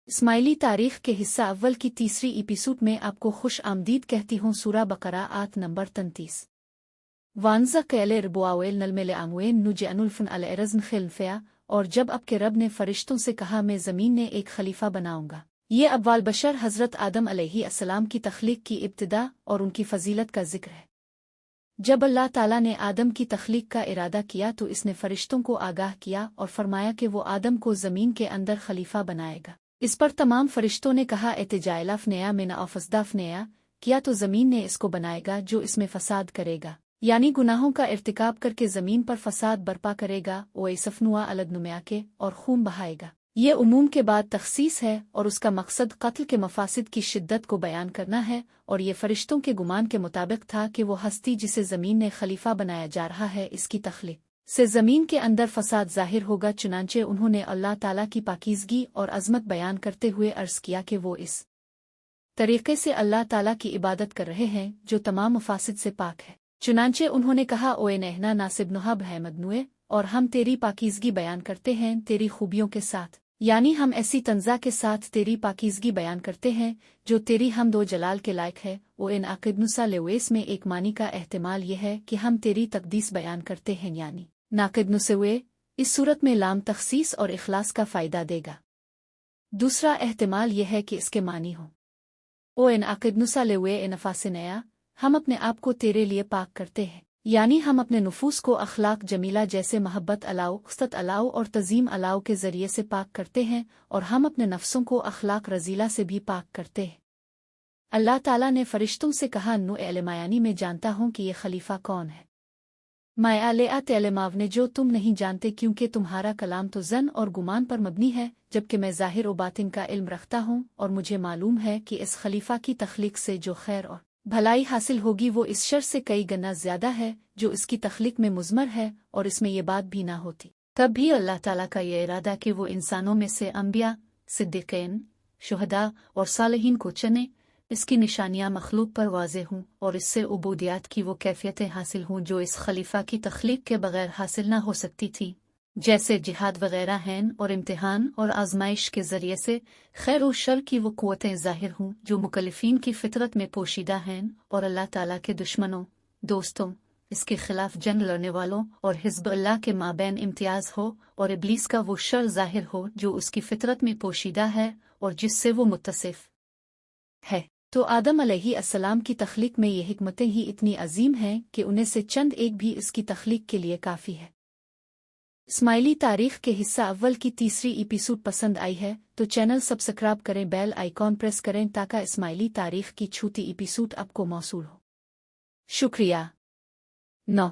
इस्माइली तारीख के हिस्सा अव्वल की तीसरी एपिसोड में आपको खुश आमदीद कहती हूँ। सूरा बकरा आयत नंबर 33। वानजा कैले रबुआवेल नलमेले आंगवेन नुजे अनुल्फन अल एरज़न खिलफया। और जब आपके रब ने फरिश्तों से कहा मैं ज़मीन ने एक खलीफा बनाऊंगा। ये अव्वाल बशर हज़रत आदम अलैहिस्सलाम की तख्लीक की इब्तिदा और उनकी फजीलत का जिक्र है। जब अल्लाह ताला ने आदम की तख्लीक का इरादा किया तो इसने फरिश्तों को आगाह किया और फरमाया कि वो आदम को ज़मीन के अंदर खलीफा बनाएगा। इस पर तमाम फरिश्तों ने कहा एतजाइलाफ नया मिन अफसदाफ नया, किया तो ज़मीन ने इसको बनाएगा जो इसमें फसाद करेगा, यानी गुनाहों का इर्तिकाब करके ज़मीन पर फसाद बर्पा करेगा। ओ सफनुआ अलदनुमया के और खून बहाएगा। ये उमूम के बाद तखसीस है और उसका मकसद कत्ल के मफासिद की शिद्दत को बयान करना है। और ये फरिश्तों के गुमान के मुताबिक था कि वो हस्ती जिसे ज़मीन ने खलीफा बनाया जा रहा है इसकी तख्लीक से ज़मीन के अंदर फसाद ज़ाहिर होगा। चुनांचे उन्होंने अल्लाह ताला की पाकीज़गी और अज़मत बयान करते हुए अर्ज़ किया कि वो इस तरीक़े से अल्लाह ताला की इबादत कर रहे हैं जो तमाम मफासिद से पाक है। चुनांचे उन्होंने कहा ओए नहना नासिब नुहब है मदनुए, और हम तेरी पाकीज़गी बयान करते हैं तेरी खूबियों के साथ, यानी हम ऐसी तंज़ा के साथ तेरी पाकीज़गी बयान करते हैं जो तेरी हमदो जलाल के लायक है। ओ इन आकिदनुसा लेवेस में एक मानी का एहतमाल यह है कि हम तेरी तकदीस बयान करते हैं, यानी नाकिदनुसवे इस सूरत में लाम तखसीस और इखलास का फ़ायदा देगा। दूसरा एहतमाल यह है कि इसके मानी हो ओ इन आकिदनुसा लेवे नफासिनया, हम अपने आप को तेरे लिए पाक करते हैं, यानी हम अपने नुफूस को अखलाक जमीला जैसे महब्बत अलाउ, ख़ुसत अलाउ और तज़ीम अलाउ के ज़रिए से पाक करते हैं, और हम अपने नफ्सों को अखलाक रज़ीला से भी पाक करते हैं। अल्लाह ताला ने फरिश्तों से कहा नु एलमायानी में जानता हूँ कि ये खलीफा कौन है। माया तेलमाव ने जो तुम नहीं जानते क्योंकि तुम्हारा कलाम तो जन और गुमान पर मबनी है, जबकि मैं ज़ाहिर व बातिन का इल्म रखता हूँ और मुझे मालूम है कि इस खलीफा की तख्लीक से जो खैर और भलाई हासिल होगी वो इस शर से कई गना ज़्यादा है जो इसकी तख्लीक में मुज़मर है। और इसमें ये बात भी ना होती तब भी अल्लाह ताला का ये इरादा कि वो इंसानों में से अंबिया, सिद्दीक़ीन, शुहदा और सालिहीन को चने, इसकी निशानियां मखलूक पर वाज़े हों और इससे उबूदियत की वो कैफियतें हासिल हों जो इस खलीफा की तख्लीक के बगैर हासिल ना हो सकती थी, जैसे जिहाद वगैरह हैं, और इम्तिहान और आजमाइश के ज़रिए से खैर और शर की वो क़ुव्वतें ज़ाहिर हों जो मुकल्लिफ़ीन की फ़ितरत में पोशीदा हैं, और अल्लाह ताला के दुश्मनों, दोस्तों, इसके खिलाफ जंग लड़ने वालों और हिज़्ब अल्लाह के माबैन इम्तियाज़ हो, और इब्लीस का वो शर ज़ाहिर हो जो उसकी फ़ितरत में पोशीदा है और जिससे वो मुत्तसिफ़ है। तो आदम अलैहिस्सलाम की तख्लीक में ये हिकमतें ही इतनी अजीम हैं कि उन्हें से चंद एक भी इसकी तख्लीक के लिए काफ़ी है। इस्माइली तारीख के हिस्सा अव्वल की तीसरी एपिसोड पसंद आई है तो चैनल सब्सक्राइब करें, बेल आइकॉन प्रेस करें ताकि इस्माइली तारीख की छूती एपिसोड आपको मौसूल हो। शुक्रिया। 9।